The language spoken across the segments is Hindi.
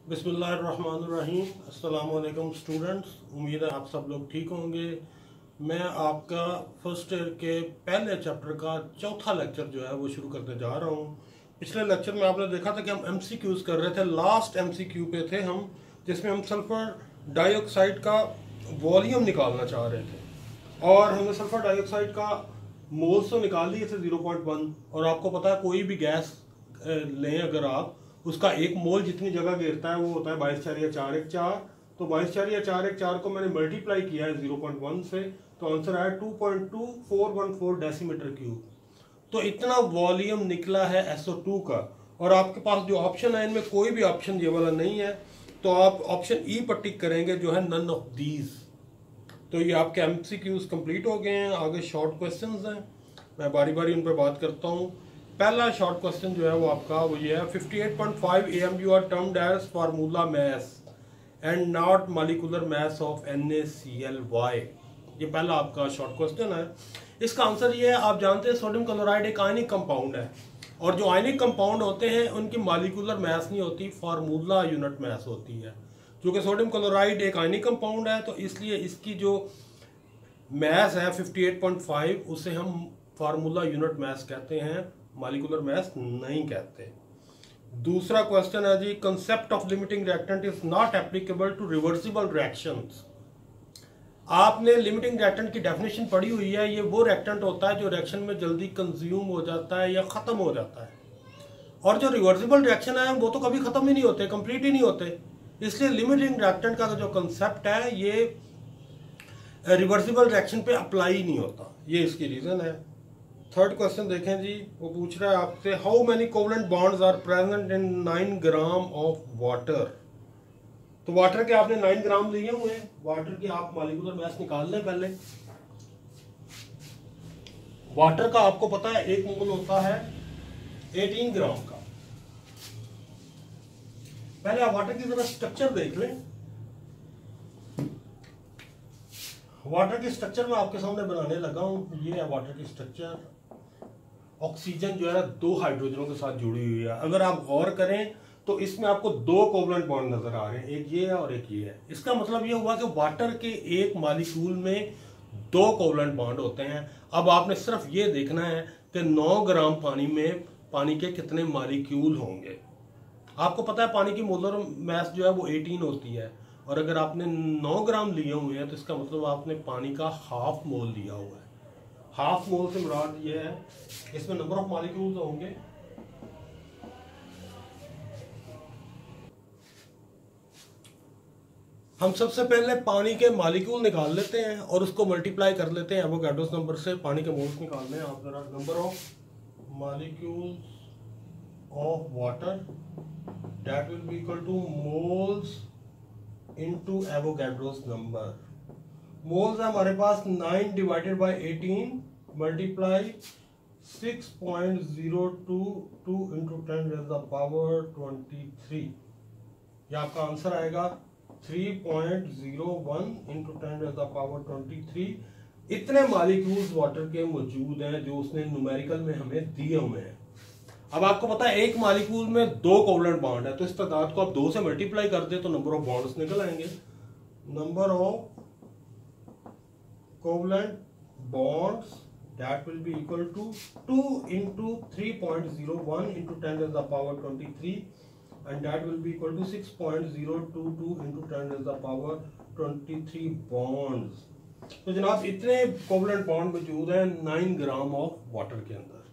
बिस्मिल्लाहिर्रहमानिर्रहीम। अस्सलाम वालेकुम स्टूडेंट्स, उम्मीद है आप सब लोग ठीक होंगे। मैं आपका फर्स्ट ईयर के पहले चैप्टर का चौथा लेक्चर जो है वो शुरू करने जा रहा हूँ। पिछले लेक्चर में आपने देखा था कि हम एमसीक्यूज कर रहे थे। लास्ट एमसीक्यू पे थे हम, जिसमें हम सल्फर डाइऑक्साइड का वॉल्यूम निकालना चाह रहे थे और हमने सल्फर डाइऑक्साइड का मोल्स तो निकाल लिए थे 0.1। और आपको पता है कोई भी गैस लें अगर आप, उसका एक मोल जितनी जगह घेरता है वो होता है 22.414। तो 22.414 को मैंने मल्टीप्लाई किया है 0.1 से, तो आंसर आया 2.2414 डेसीमीटर क्यूब। तो इतना वॉल्यूम निकला है SO2 का। और आपके पास जो ऑप्शन है इनमें कोई भी ऑप्शन ये वाला नहीं है, तो आप ऑप्शन ई पर टिक करेंगे जो है नन ऑफ दीज। तो ये आपके एमसीक्यूज कंप्लीट हो गए हैं। आगे शॉर्ट क्वेश्चंस हैं, मैं बारी बारी उन पर बात करता हूँ। पहला शॉर्ट क्वेश्चन जो है वो आपका वो ये है 58.5 AMU are termed as formula mass and not molecular mass of NaCl(Y). ये पहला आपका शॉर्ट क्वेश्चन है। इसका आंसर ये है, आप जानते हैं सोडियम क्लोराइड एक आयनिक कंपाउंड है और जो आयनिक कंपाउंड होते हैं उनकी मॉलिक्यूलर मास नहीं होती, फार्मूला यूनिट मास होती है। क्योंकि सोडियम क्लोराइड एक आयनिक कंपाउंड है तो इसलिए इसकी जो मास है 58.5 उसे हम फार्मूला यूनिट मास कहते हैं, मॉलिक्यूलर मास नहीं कहते। दूसरा क्वेश्चन है जी, concept of limiting reactant is not applicable to reversible reactions. आपने लिमिटिंग रिएक्टेंट की डेफिनेशन पढ़ी हुई है। ये वो रिएक्टेंट होता है जो रिएक्शन में जल्दी कंज्यूम हो जाता है या खत्म हो जाता है, और जो रिवर्सिबल रिएक्शन है वो तो कभी खत्म ही नहीं होते, कंप्लीट ही नहीं होते। इसलिए लिमिटिंग रिएक्टेंट का जो कंसेप्ट है ये रिवर्सिबल रिएक्शन पे अप्लाई नहीं होता, ये इसकी रीजन है। थर्ड क्वेश्चन देखें जी, वो पूछ रहा है आपसे how many covalent bonds are present in 9 gram of water. तो वाटर के आपने 9 ग्राम लिए हुए हैं, वाटर की आप मॉलिक्यूलर मास निकाल लें पहले। वाटर का आपको पता है एक मोल होता है 18 ग्राम का। पहले आप वाटर की जरा स्ट्रक्चर देख लें। वाटर की स्ट्रक्चर मैं आपके सामने बनाने लगा हूं। ये है वाटर की स्ट्रक्चर। ऑक्सीजन जो है 2 हाइड्रोजनों के साथ जुड़ी हुई है। अगर आप गौर करें तो इसमें आपको 2 कोवलेंट बॉन्ड नजर आ रहे हैं, एक ये है और एक ये है। इसका मतलब ये हुआ कि वाटर के एक मॉलिक्यूल में 2 कोवलेंट बॉन्ड होते हैं। अब आपने सिर्फ ये देखना है कि 9 ग्राम पानी में पानी के कितने मॉलिक्यूल होंगे। आपको पता है पानी की मोलर मास जो है वो 18 होती है, और अगर आपने 9 ग्राम लिए हुए हैं तो इसका मतलब आपने पानी का हाफ मोल लिया हुआ है। हाफ मोल से मुराद ये है इसमें नंबर ऑफ मॉलिक्यूल्स होंगे। हम सबसे पहले पानी के मॉलिक्यूल निकाल लेते हैं और उसको मल्टीप्लाई कर लेते हैं एवोगाड्रोस नंबर से। पानी के मोल्स निकालने हैं आप जरा। Number of molecules of water that will be equal two moles into Avogadro's number. Moles है हमारे पास 9 डिवाइडेड बाय 18 मल्टीप्लाई 6.022 इंटू 10⁻⁻23। ये आपका आंसर आएगा 3.01 इंटू 10⁻⁻23। इतने मॉलिक्यूल्स वाटर के मौजूद हैं जो उसने न्यूमेरिकल में हमें दिए हुए हैं। अब आपको पता है एक मॉलिक्यूल में 2 कोवलेंट बॉन्ड है, तो इस तादाद को आप 2 से मल्टीप्लाई कर दे तो नंबर ऑफ बॉन्ड्स निकल आएंगे। Number of covalent bonds that will be equal to 2 into 3.01 into 10⁻⁻23 and that will be equal to 6.022 into 10⁻⁻23 bonds। तो जनाब इतने कोवलेंट बॉन्ड मौजूद हैं 9 ग्राम ऑफ वाटर के अंदर।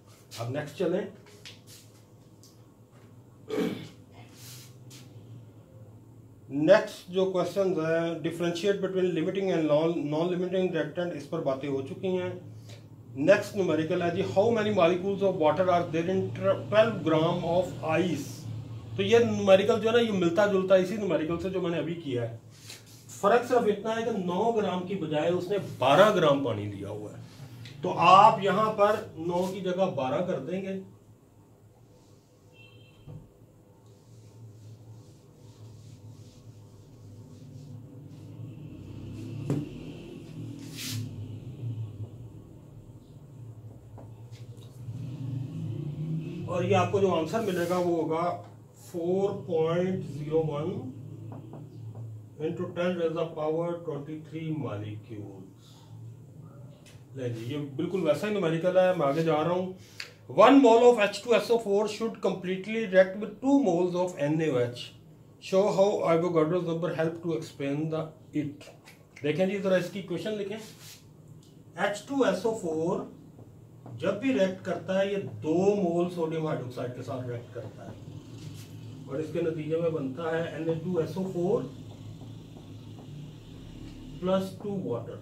अब नेक्स्ट चलें। नेक्स्ट जो क्वेश्चन है differentiate between limiting and non limiting reactant, इस पर बातें हो चुकी हैं। नेक्स्ट न्यूमेरिकल है जी how many molecules of water are there in 12 gram of ice. तो ये न्यूमेरिकल जो है ना ये मिलता जुलता इसी न्यूमेरिकल से जो मैंने अभी किया है। फर्क सिर्फ इतना है कि 9 ग्राम की बजाय उसने 12 ग्राम पानी दिया हुआ है। तो आप यहां पर 9 की जगह 12 कर देंगे। और ये आपको जो आंसर मिलेगा वो होगा 4.01 into 10 raised the power 23 molecules। ले जी, ये बिल्कुल वैसा ही न्यूमेरिकल है। मैं आगे जा रहा हूँ। 1 mole of H2SO4 should completely react with 2 moles of NaOH. Show how Avogadro's number help to explain it। देखें जी, जरा इसकी इक्वेशन लिखें। H2SO4 जब भी रिएक्ट करता है ये 2 मोल सोडियम हाइड्रोक्साइड के साथ रिएक्ट करता है और इसके नतीजे में बनता है Na2SO4 + 2 वाटर।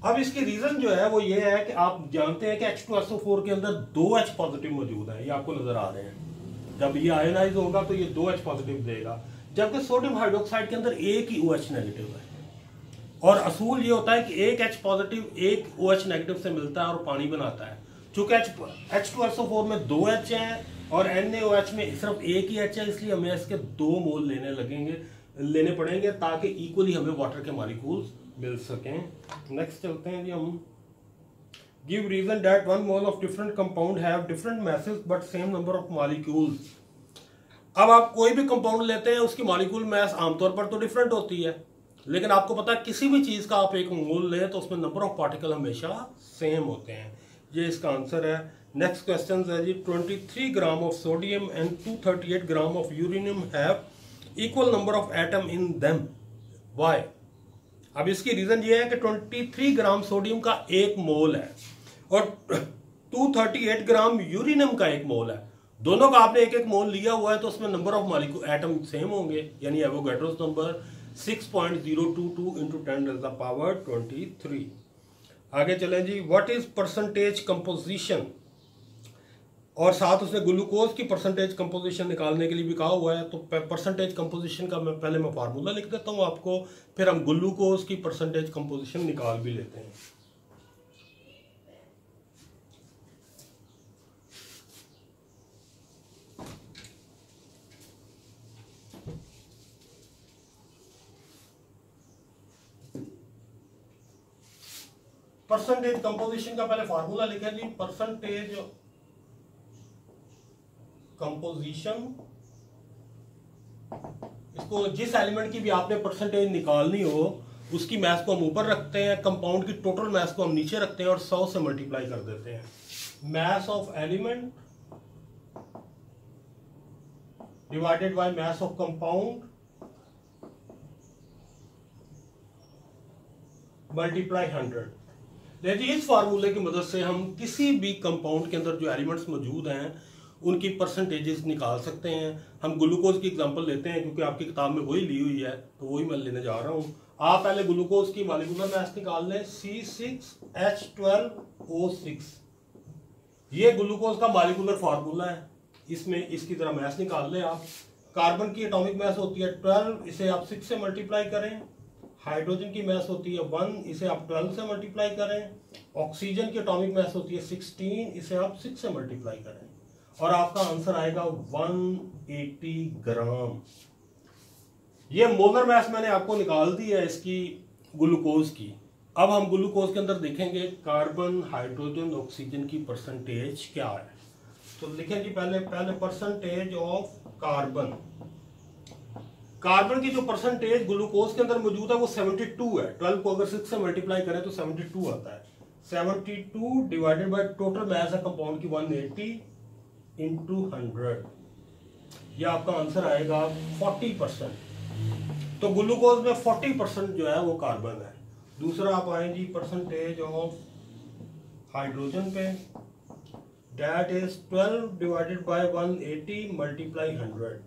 अब इसकी रीजन जो है वो ये है कि आप जानते हैं कि H2SO4 के अंदर 2H पॉजिटिव मौजूद है, ये आपको नजर आ रहे हैं। जब ये आयनाइज होगा तो ये 2H पॉजिटिव देगा, जबकि सोडियम हाइड्रोक्साइड के अंदर एक ही OH नेगेटिव है। और असूल ये होता है कि एक H पॉजिटिव एक OH नेगेटिव से मिलता है और पानी बनाता है। चूंकि H2SO4 में 2H हैं और NaOH में सिर्फ एक ही H है, इसलिए हमें इसके 2 मोल लेने पड़ेंगे ताकि इक्वली हमें वाटर के मॉलिक्यूल्स मिल सकें। नेक्स्ट चलते हैं जी हम। Give reason that 1 mole of different compound have different masses but same number of molecules. अब आप कोई भी कंपाउंड लेते हैं, उसकी मॉलिक्यूल मैस आमतौर पर तो डिफरेंट होती है, लेकिन आपको पता है किसी भी चीज का आप एक मोल लें तो उसमें नंबर ऑफ पार्टिकल हमेशा सेम होते हैं। ये इसका आंसर है। नेक्स्ट क्वेश्चन है जी, 23 gram of sodium and 238 gram of uranium have equal number of atom in them, why. अब इसकी रीजन ये है कि 23 ग्राम सोडियम का 1 मोल है और 238 ग्राम यूरेनियम का 1 मोल है। दोनों का आपने एक मोल लिया हुआ है तो उसमें number of molecule atom same होंगे, यानी Avogadro's number 6.022 into 10 raised the power 23। आगे चले जी। व्हाट इज परसेंटेज कंपोजिशन, और साथ उसने ग्लूकोज की परसेंटेज कंपोजिशन निकालने के लिए भी कहा हुआ है। तो परसेंटेज कंपोजिशन का पहले मैं फार्मूला लिख देता हूं आपको, फिर हम ग्लूकोज की परसेंटेज कंपोजिशन निकाल भी लेते हैं। परसेंटेज कंपोजिशन का पहले फार्मूला लिखा जी। परसेंटेज कंपोजिशन, इसको जिस एलिमेंट की भी आपने परसेंटेज निकालनी हो उसकी मैथ को हम ऊपर रखते हैं, कंपाउंड की टोटल मैथ को हम नीचे रखते हैं और 100 से मल्टीप्लाई कर देते हैं। Math of element divided by math of compound multiply 100। देखिए, इस फार्मूले की मदद से हम किसी भी कंपाउंड के अंदर जो एलिमेंट्स मौजूद हैं उनकी परसेंटेजेस निकाल सकते हैं। हम ग्लूकोज की एग्जांपल लेते हैं क्योंकि आपकी किताब में वही ली हुई है, तो वही मैं लेने जा रहा हूं। आप पहले ग्लूकोज की मॉलिक्यूलर मास निकाल लें, C6H12O6। ये ग्लूकोज का मॉलिक्यूलर फार्मूला है, इसमें इसकी तरह मास निकाल लें आप। कार्बन की एटॉमिक मास होती है 12, इसे आप 6 से मल्टीप्लाई करें। हाइड्रोजन की मास होती है 1, इसे आप 12 से मल्टीप्लाई करें। ऑक्सीजन की एटॉमिक मास होती है 16, इसे आप 6 से मल्टीप्लाई करें और आपका आंसर आएगा 180 ग्राम। ये मोलर मास मैंने आपको निकाल दी है इसकी ग्लूकोज की। अब हम ग्लूकोज के अंदर देखेंगे कार्बन, हाइड्रोजन, ऑक्सीजन की परसेंटेज क्या है। तो लिखें जी पहले परसेंटेज ऑफ कार्बन। कार्बन की जो परसेंटेज ग्लूकोज के अंदर मौजूद है वो 72 है। 12 को अगर 6 से मल्टीप्लाई करें तो 72 आता है। 72 डिवाइडेड बाय टोटल मास है कंपाउंड की 180 इंटू 100, ये आपका आंसर आएगा 40%। तो ग्लूकोज में 40% जो है वो कार्बन है। दूसरा आप आए जी परसेंटेज ऑफ हाइड्रोजन पे, that is 12 divided by 180 multiply 100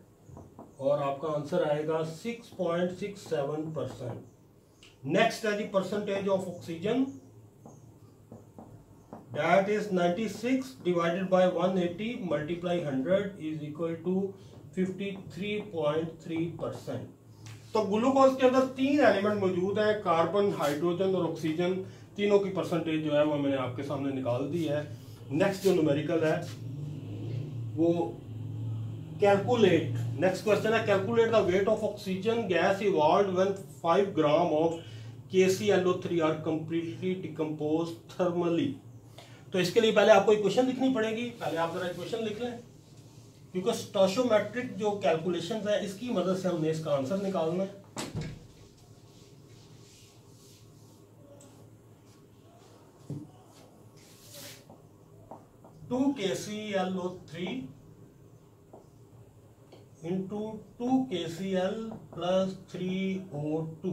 और आपका आंसर आएगा 6.67%। नेक्स्ट है जी percentage of oxygen, that is 96 divided by 180 multiply 100 is equal to 53.3%। तो ग्लूकोज के अंदर 3 एलिमेंट मौजूद है, कार्बन, हाइड्रोजन और ऑक्सीजन। तीनों की परसेंटेज जो है वो मैंने आपके सामने निकाल दी है। नेक्स्ट जो न्यूमेरिकल है वो कैलकुलेट। नेक्स्ट क्वेश्चन है calculate the weight of oxygen gas evolved when 5 gram of KClO3 are completely decomposed thermally. तो इसके लिए पहले आपको इक्वेशन लिखनी पड़ेगी। पहले आप जरा इक्वेशन लिख लें। क्योंकि स्टोइकोमेट्रिक जो कैलकुलेशंस है इसकी मदद से हमने इसका आंसर निकालना है। Two KClO3 into 2KCl plus 3O2।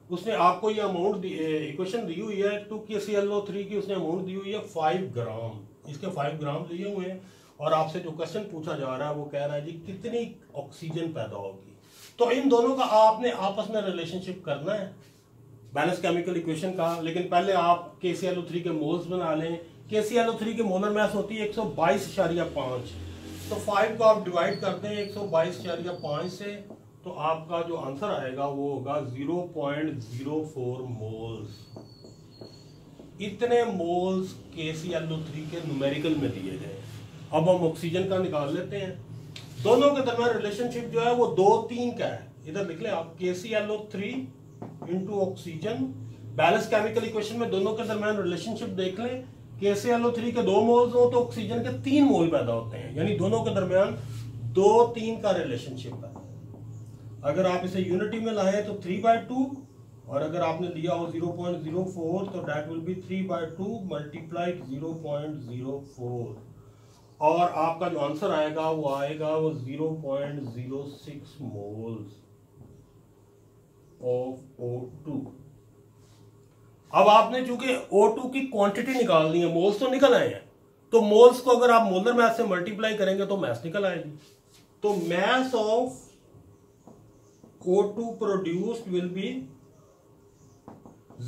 उसने आपको ये अमाउंट इक्वेशन दी हुई है 2KClO3 की, उसने अमाउंट दी हुई है 5 ग्राम। इसके 5 ग्राम लिए हुए हैं और आपसे जो क्वेश्चन पूछा जा रहा है वो कह रहा है जी कितनी ऑक्सीजन पैदा होगी। तो इन दोनों का आपने आपस में रिलेशनशिप करना है बैलेंस केमिकल इक्वेशन का। लेकिन पहले आप KClO3 के मोल्स बना लें। KClO3 की मोलर मास होती है 122.5। तो 5 को आप डिवाइड करते हैं 122.5 से, तो आपका जो आंसर आएगा वो होगा 0.04 मोल्स। इतने मोल्स KClO3 के न्यूमेरिकल में दिए गए। अब हम ऑक्सीजन का निकाल लेते हैं। दोनों के दरमियान रिलेशनशिप जो है वो 2-3 का है। इधर लिख लें आप KClO3 into oxygen. Balance chemical equation में दोनों के दरमियान रिलेशनशिप देख लें। KClO3 के 2 मोल्स हो तो ऑक्सीजन के 3 मोल पैदा होते हैं, यानी दोनों के दरमियान 2-3 का रिलेशनशिप है। अगर आप इसे यूनिटी में लाएं तो 3/2, और अगर आपने लिया हो 0.04 तो दैट विल बी 3/2 मल्टीप्लाइड 0.04, और आपका जो आंसर आएगा वो 0.06 मोल्स ऑफ O2। अब आपने चूंकि O2 की क्वांटिटी निकालनी है, मोल्स तो निकल आए हैं, तो मोल्स को अगर आप मोलर मास से मल्टीप्लाई करेंगे तो मास निकल आएगी। तो mass of O2 produced will be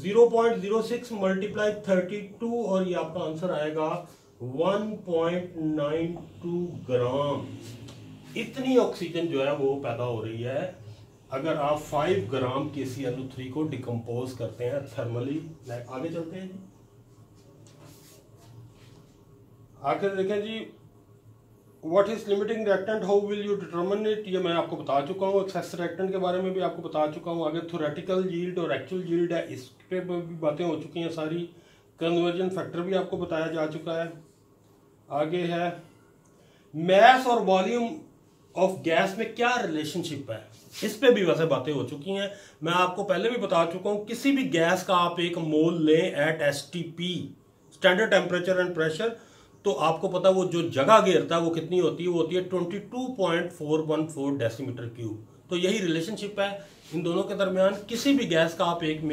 0.06 multiply 32, और ये आपका आंसर आएगा 1.92 ग्राम। इतनी ऑक्सीजन जो है वो पैदा हो रही है अगर आप 5 ग्राम KClO3 को डिकम्पोज करते हैं थर्मली। आगे चलते हैं जी, आखिर देखें जी what is limiting reactant, how will you determine it, ये मैं आपको बता चुका हूँ। एक्सेस रिएक्टेंट के बारे में भी आपको बता चुका हूँ। आगे थ्योरेटिकल यील्ड और एक्चुअल यील्ड है, इस पे भी बातें हो चुकी हैं सारी। कन्वर्जन फैक्टर भी आपको बताया जा चुका है। आगे है मास और वॉल्यूम ऑफ गैस में क्या रिलेशनशिप है, इस पे भी वैसे बातें हो चुकी हैं। मैं आपको पहले भी बता चुका हूँ, किसी भी गैस का आप एक मोल लें at STP standard temperature and pressure, तो आपको पता वो जो जगह घेरता है वो कितनी होती है, वो होती है 22.414 डेसीमीटर क्यूब। तो यही रिलेशनशिप है इन दोनों के दरमियान। किसी भी गैस का आप एक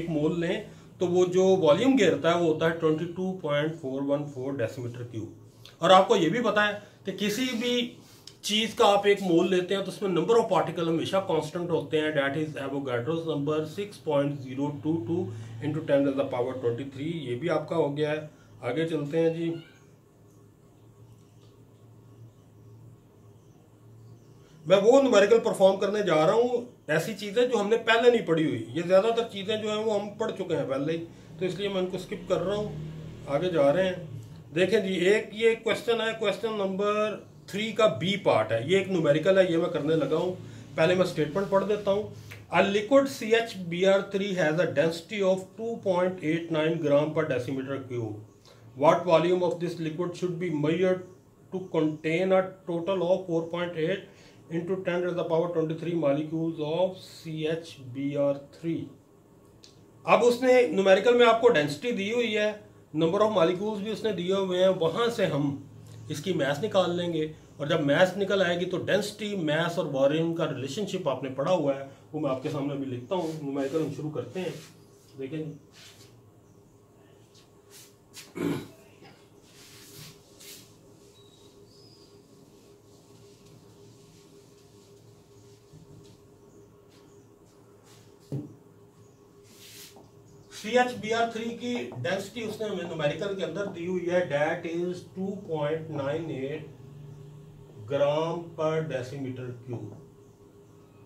मोल लें तो वो जो वॉल्यूम घेरता है वो होता है 22.414 डेसीमीटर क्यूब। और आपको ये भी पता है कि किसी भी चीज का आप एक मोल लेते हैं तो उसमें नंबर ऑफ पार्टिकल हमेशा कांस्टेंट होते हैं, that is Avogadro's number 6.022 into 10⁻23। ये भी आपका हो गया है। आगे चलते हैं जी, मैं वो न्यूमेरिकल परफॉर्म करने जा रहा हूँ, ऐसी चीजें जो हमने पहले नहीं पढ़ी हुई। ये ज्यादातर चीजें जो हैं वो हम पढ़ चुके हैं पहले ही, तो इसलिए मैं इनको स्किप कर रहा हूँ। आगे जा रहे हैं। देखें जी, एक ये क्वेश्चन है, क्वेश्चन नंबर 3 का बी पार्ट है। ये एक न्यूमेरिकल है, ये मैं करने लगा हूँ। पहले मैं स्टेटमेंट पढ़ देता हूँ। A liquid CHBr3 has a density of 2.89 gram per decimetre cube. What volume of this liquid should be measured to contain a total of 4.8 into 10⁻23 molecules of CHBr3। अब उसने न्यूमेरिकल में आपको डेंसिटी दी हुई है, नंबर ऑफ मॉलिक्यूल्स भी उसने दिए हुए हैं, वहां से हम इसकी मास निकाल लेंगे। और जब मास निकल आएगी तो डेंसिटी, मास और वॉल्यूम का रिलेशनशिप आपने पढ़ा हुआ है, वो मैं आपके सामने भी लिखता हूँ। न्यूमेरिकल हम शुरू करते हैं। देखें CHBr3 की डेंसिटी उसने हमें न्यूमेरिकल के अंदर दी हुई है, date is 2.98 gram per decimetre cube.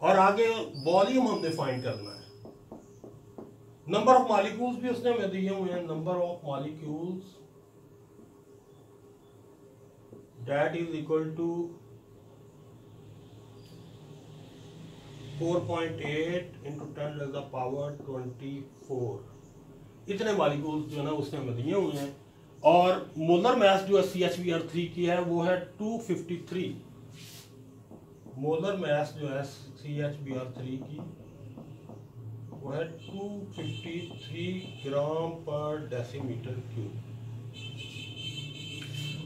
और आगे वॉल्यूम हमने फाइंड करना है। नंबर ऑफ मॉलिक्यूल्स भी उसने हमें दिए हुए हैं, number of molecules that is equal to 4.8 into 10⁻24। इतने मॉलिक्यूल्स जो है ना उसने हमें दिए हुए हैं। और मोलर मास जो है CHBr3 की है वो है 253। मोलर मास जो है CHBr3 की वो है 253 ग्राम पर डेसीमीटर क्यूब।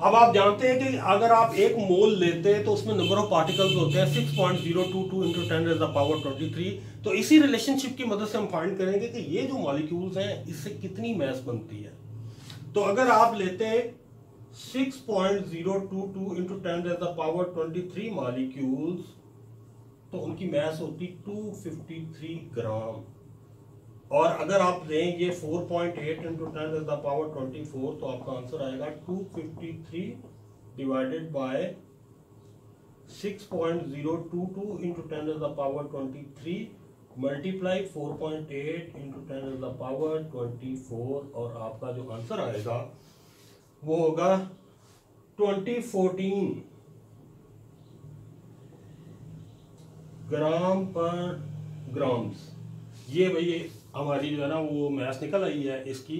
अब आप जानते हैं कि अगर आप एक मोल लेते हैं तो उसमें नंबर ऑफ पार्टिकल्स होते हैं 6.022 इंटू 10⁻⁻23। तो इसी रिलेशनशिप की मदद से हम फाइंड करेंगे कि ये जो मॉलिक्यूल्स हैं इससे कितनी मास बनती है। तो अगर आप लेते हैं 6.022 इंटू 10⁻23 मॉलिक्यूल्स तो उनकी मास होती 253 ग्राम। और अगर आप लें ये 4.8 इंटू 10⁻24 तो आपका आंसर आएगा 253 divided by 6.022 into 10⁻23 multiply 4.8 into 10⁻24 और आपका जो आंसर आएगा वो होगा 2014 ग्राम पर ग्राम्स। ये भाई हमारी जो है ना वो मास निकल आई है इसकी।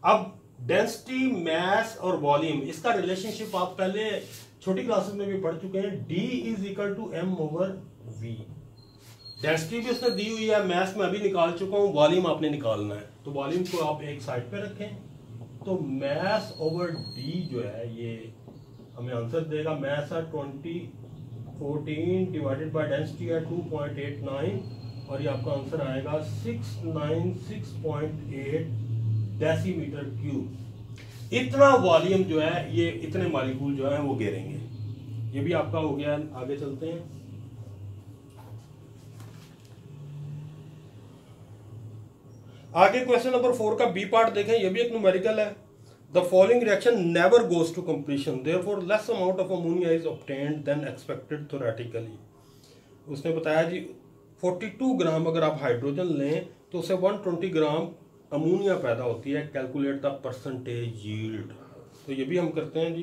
अब डेंसिटी, मास और वॉल्यूम, इसका रिलेशनशिप आप पहले छोटी क्लासेस में भी पढ़ चुके हैं। D is equal to m/v। Density भी उसने दी हुई है, मास में अभी निकाल चुका हूं, वॉल्यूम आपने निकालना है। तो वॉल्यूम को आप एक साइड पे रखें तो मास ओवर D जो है ये हमें आंसर देगा। मास है 2014 डिवाइडेड बाय डेंसिटी है 2.89 और ये आपका आंसर आएगा 696.8 डेसीमीटर क्यूब। इतना वॉल्यूम जो है ये इतने मॉलिक्यूल जो है वो घेरेंगे। ये भी आपका हो गया। आगे चलते हैं। आगे क्वेश्चन नंबर 4 का बी पार्ट देखें। ये भी एक न्यूमेरिकल है। The following reaction never goes to completion, therefore less amount of ammonia is obtained than expected theoretically. उसने बताया जी 42 ग्राम अगर आप हाइड्रोजन लें तो उससे 120 ग्राम अमोनिया पैदा होती है। Calculate the percentage yield. तो ये भी हम करते हैं जी।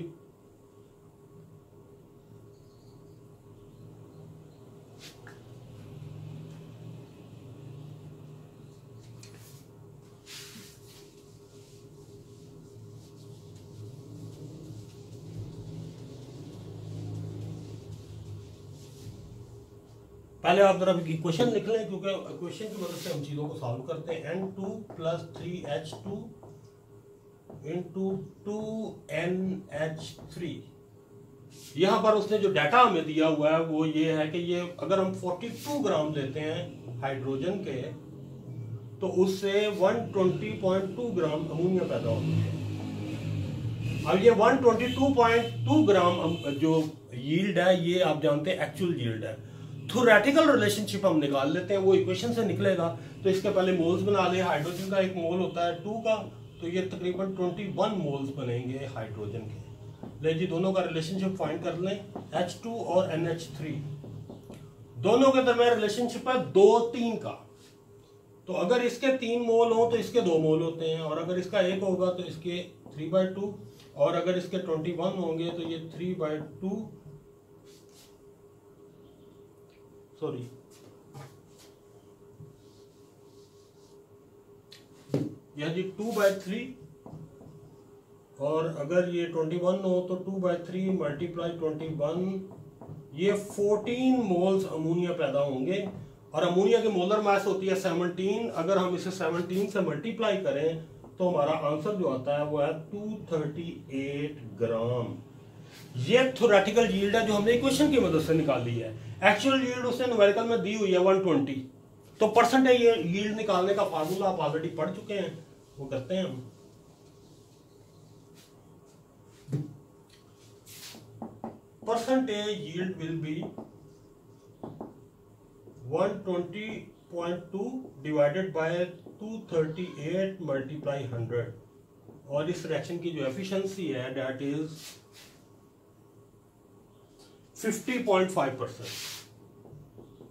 पहले आप जरा इक्वेशन लिख लें क्योंकि इक्वेशन की मदद से हम चीजों को सॉल्व करते हैं। N2 + 3H2 into 2NH3। यहां पर उसने जो डाटा हमें दिया हुआ है वो ये है कि ये अगर हम 42 ग्राम लेते हैं हाइड्रोजन के तो उससे 120.2 ग्राम अमोनिया पैदा होती है। अब ये 122.2 ग्राम जो यील्ड है ये आप जानते हैं एक्चुअल यील्ड है। थ्योरेटिकल रिलेशनशिप हम निकाल लेते हैं, वो इक्वेशन से निकलेगा। तो इसके पहले मोल्स बना ले। हाइड्रोजन का एक मोल होता है 2 का, तो ये तकरीबन 21 मोल्स बनेंगे हाइड्रोजन के। ले जी दोनों का रिलेशनशिप फाइंड कर लें। H2 और NH3 दोनों के दरमियान रिलेशनशिप है 2-3 का। तो अगर इसके 3 मोल हो तो इसके 2 मोल होते हैं, और अगर इसका 1 होगा तो इसके 3/2, और अगर इसके 21 होंगे तो ये 3/2 सॉरी यह जी 2/3, और अगर ये 21 हो तो 2/3 मल्टीप्लाई 21, ये 14 मोल्स अमोनिया पैदा होंगे। और अमोनिया की मोलर मास होती है 17। अगर हम इसे 17 से मल्टीप्लाई करें तो हमारा आंसर जो आता है वो है 238 ग्राम। ये थ्योरेटिकल यील्ड है जो हमने इक्वेशन की मदद से निकाली है। एक्चुअल यील्ड उसने न्यूमेरिकल में दी हुई है 120। तो परसेंटेज यील्ड निकालने का फार्मूला आप ऑलरेडी पढ़ चुके हैं, वो करते हैं हम। Percentage yield will be 120.2 divided by 238 multiply 100, और इस रिएक्शन की जो एफिशिएंसी है दैट इज 50.5%।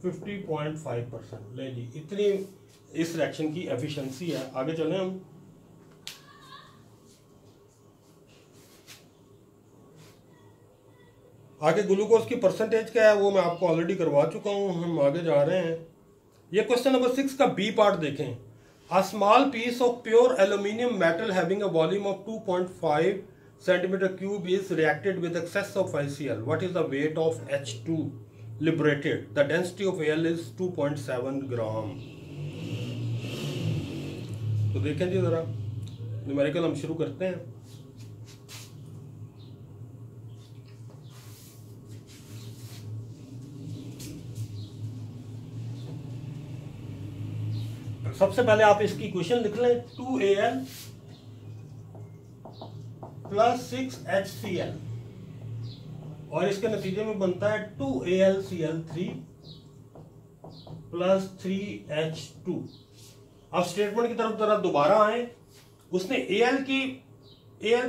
50.5%। ले जी इतनी इस रिएक्शन की एफिशिएंसी है। आगे चलें हम। आगे ग्लूकोज की परसेंटेज क्या है वो मैं आपको ऑलरेडी करवा चुका हूं। हम आगे जा रहे हैं। ये क्वेश्चन नंबर 6 का बी पार्ट देखें। A small piece of pure aluminium metal having a volume of 2.5 centimeter cube is reacted with excess of HCl. What is the weight of H2 liberated? The density of Al is 2.7 ग्राम. तो देखें जी जरा न्यूमेरिकल हम शुरू करते हैं. सबसे पहले आप इसकी इक्वेशन लिख लें. 2Al प्लस 6HCl और इसके नतीजे में बनता है 2AlCl3 प्लस 3H2. अब स्टेटमेंट की तरफ जरा दोबारा आए. उसने Al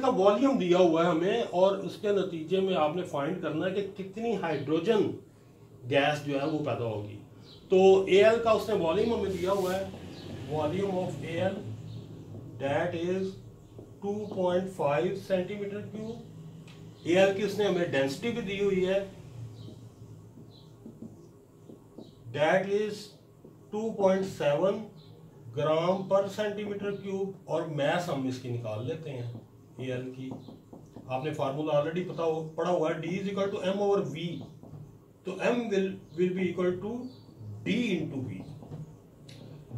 का वॉल्यूम दिया हुआ है हमें और उसके नतीजे में आपने फाइंड करना है कि कितनी हाइड्रोजन गैस जो है वो पैदा होगी. तो Al का उसने वॉल्यूम हमें दिया हुआ है. Volume of Al that is 2.5 centimetre cube. Al की उसने हमें डेंसिटी भी दी हुई है दैट इज 2.7 ग्राम पर सेंटीमीटर क्यूब. और मैस हम इसकी निकाल लेते हैं Al की. आपने फार्मूला ऑलरेडी पढ़ा हुआ है. D is equal to M over V. तो M will be equal to D into V.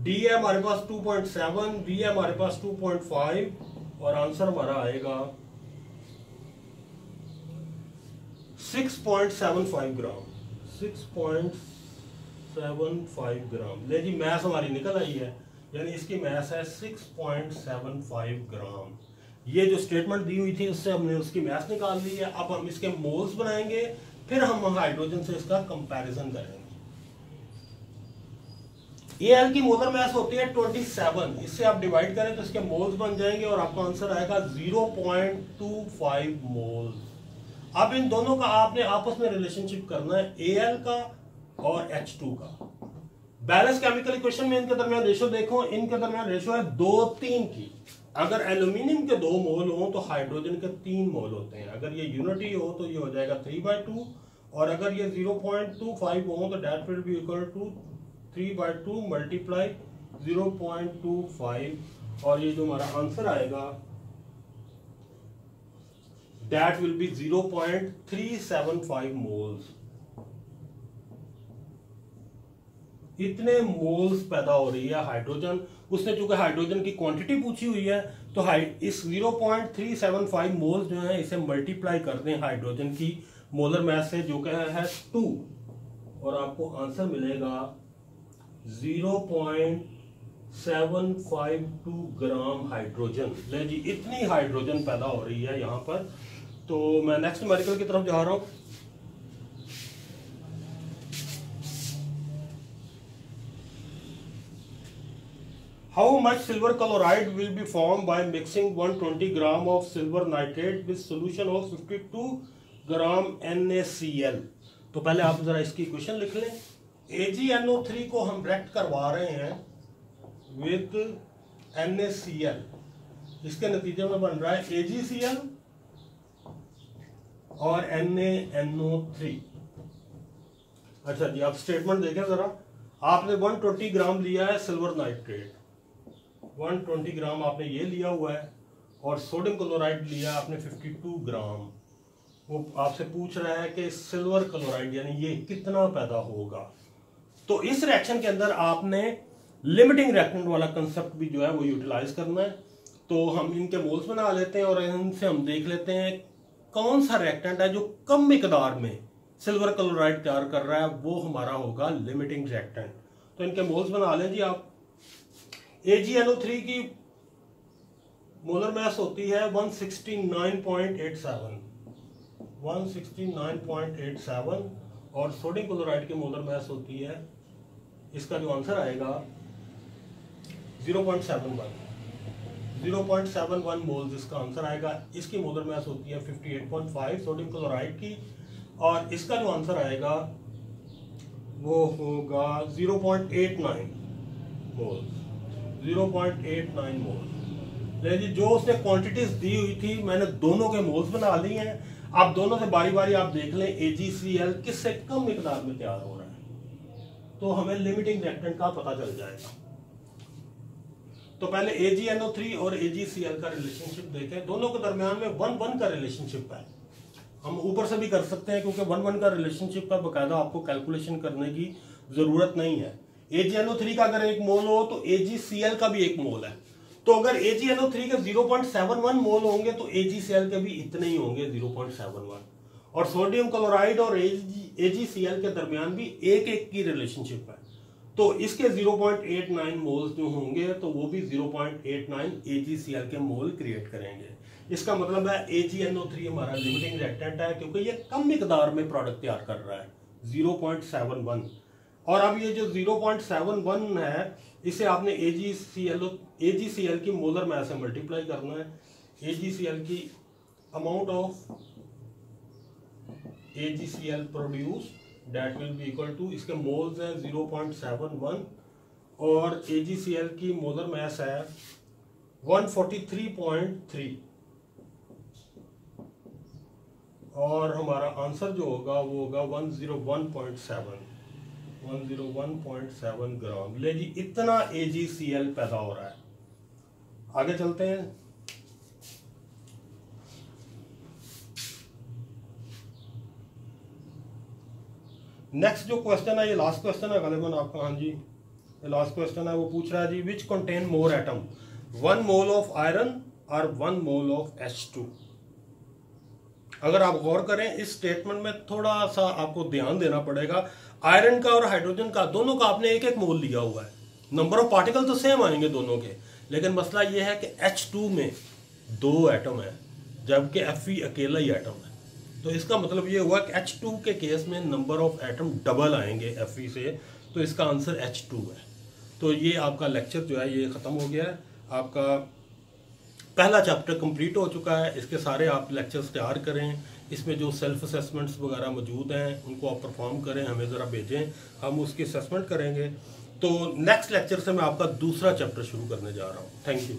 D है हमारे पास 2.7, V है हमारे पास 2.5 और आंसर हमारा आएगा 6.75 ग्राम. 6.75 ग्राम. ले जी मैथ हमारी निकल आई है, यानी इसकी मैथ है 6.75 ग्राम. ये जो स्टेटमेंट दी हुई थी उससे हमने उसकी मैथ निकाल ली है. अब हम इसके मोल्स बनाएंगे, फिर हम हाइड्रोजन से इसका कंपैरिजन करेंगे. Al की मोलर मैस होती है 27. इससे आप डिवाइड करें तो इसके मोल्स बन जाएंगे और आपका आंसर आएगा 0.25 मोल्स. अब इन दोनों का आपने आपस में रिलेशनशिप करना है, Al का और H2 का. बैलेंस केमिकल इक्वेशन में इनके दरमियान रेशो देखो. इनके दरमियान रेशो है 2:3 की. अगर एल्यूमिनियम के 2 मोल हो तो हाइड्रोजन के 3 मोल होते हैं. अगर ये यूनिटी हो तो ये हो जाएगा 3/2 और अगर ये 0.25 हो तो that will be equal to 3/2 multiply 0.25 और ये जो हमारा आंसर आएगा दैट विल बी 0.375 मोल्स. इतने मोल्स पैदा हो रही है हाइड्रोजन. उसने चूंकि हाइड्रोजन की क्वांटिटी पूछी हुई है तो इस 0.375 मोल्स जो है इसे मल्टीप्लाई कर दें हाइड्रोजन की मोलर मैस से जो कि है 2 और आपको आंसर मिलेगा 0.752 ग्राम हाइड्रोजन. ले जी इतनी हाइड्रोजन पैदा हो रही है यहां पर. तो मैं नेक्स्ट न्यूमेरिकल की तरफ जा रहा हूं. How much silver chloride will be formed by mixing 120 gram of silver nitrate with solution of 52 gram NaCl? तो पहले आप जरा इसकी इक्वेशन लिख लें. AgNO3 को हम रिएक्ट करवा रहे हैं विद NaCl. इसके नतीजे में बन रहा है AgCl और NaNO3. अच्छा जी, आप स्टेटमेंट देखें जरा. आपने 120 ग्राम लिया है सिल्वर नाइट्रेट, 120 ग्राम आपने ये लिया हुआ है और सोडियम क्लोराइड लिया आपने 52 ग्राम. वो आपसे पूछ रहा है कि सिल्वर क्लोराइड यानी ये कितना पैदा होगा. तो इस रिएक्शन के अंदर आपने लिमिटिंग रिएक्टेंट वाला कंसेप्ट भी जो है वो यूटिलाइज करना है. तो हम इनके मोल्स बना लेते हैं और इनसे हम देख लेते हैं कौन सा रिएक्टेंट है जो कम मिकदार में सिल्वर क्लोराइड तैयार कर रहा है, वो हमारा होगा लिमिटिंग रिएक्टेंट. तो इनके मोल्स बना लें जी आप. AgNO3 की मोलर मास होती है 169.87 और सोडियम क्लोराइड की मोलर मास होती है, इसका जो आंसर आएगा 0.71 मोल्स इसका आंसर आएगा. इसकी मोलर मास होती है 58.5 सोडियम क्लोराइड की और इसका जो आंसर आएगा वो होगा 0.89 मोल्स. 0.89 मोल्स. जी जो उसने क्वांटिटीज दी हुई थी मैंने दोनों के मोल्स बना लिए हैं. आप दोनों से बारी बारी आप देख लें AgCl किससे कम मिकदार में तैयार हो रहा है तो हमें लिमिटिंग रिएक्टेंट का पता चल जाएगा. तो पहले AgNO3 और AgCl का रिलेशनशिप देखें। दोनों के दरमियान में 1-1 का रिलेशनशिप है। हम ऊपर से भी कर सकते हैं क्योंकि 1-1 का रिलेशनशिप है, बकायदा आपको कैलकुलेशन करने की जरूरत नहीं है। AgNO3 का अगर 1 मोल हो तो AgCl का भी 1 मोल है। तो अगर AgNO3 के 0.71 मोल होंगे तो AgCl के भी इतने ही होंगे, 0.71। और सोडियम क्लोराइड और AgCl के दरमियान भी 1-1 की रिलेशनशिप है। तो इसके 0.89 मोल्स जो होंगे तो वो भी 0.89 AgCl के मोल क्रिएट करेंगे। इसका मतलब है AgNO3 हमारा लिमिटिंग रिएक्टेंट है क्योंकि ये कम मिकदार में प्रोडक्ट तैयार कर रहा है, 0.71। और अब ये जो 0.71 है इसे आपने AgCl की मोलर मास से मल्टीप्लाई करना है। AgCl की amount of AgCl produce that will be equal to, इसके मोल्स है 0.71 और AgCl की मोलर मास है 143.3 और हमारा आंसर जो होगा वो होगा 101.7 ग्राम। ले जी, इतना AgCl पैदा हो रहा है। आगे चलते हैं। नेक्स्ट जो क्वेश्चन है, ये लास्ट क्वेश्चन है गालिबन आपका। हाँ जी, ये लास्ट क्वेश्चन है। वो पूछ रहा है जी, which contain more atom, 1 mole of iron और 1 मोल ऑफ H2। अगर आप गौर करें इस स्टेटमेंट में थोड़ा सा आपको ध्यान देना पड़ेगा। आयरन का और हाइड्रोजन का दोनों का आपने 1-1 मोल लिया हुआ है। नंबर ऑफ पार्टिकल तो सेम आएंगे दोनों के, लेकिन मसला यह है कि H2 में 2 एटम है जबकि Fe अकेला ही एटम है। तो इसका मतलब ये हुआ कि H2 के केस में नंबर ऑफ एटम डबल आएंगे Fe से, तो इसका आंसर H2 है। तो ये आपका लेक्चर जो है ये ख़त्म हो गया है। आपका पहला चैप्टर कंप्लीट हो चुका है। इसके सारे आप लेक्चर्स तैयार करें। इसमें जो सेल्फ असेसमेंट्स वगैरह मौजूद हैं उनको आप परफॉर्म करें, हमें ज़रा भेजें, हम उसकी असेसमेंट करेंगे। तो नेक्स्ट लेक्चर से मैं आपका दूसरा चैप्टर शुरू करने जा रहा हूँ। Thank you.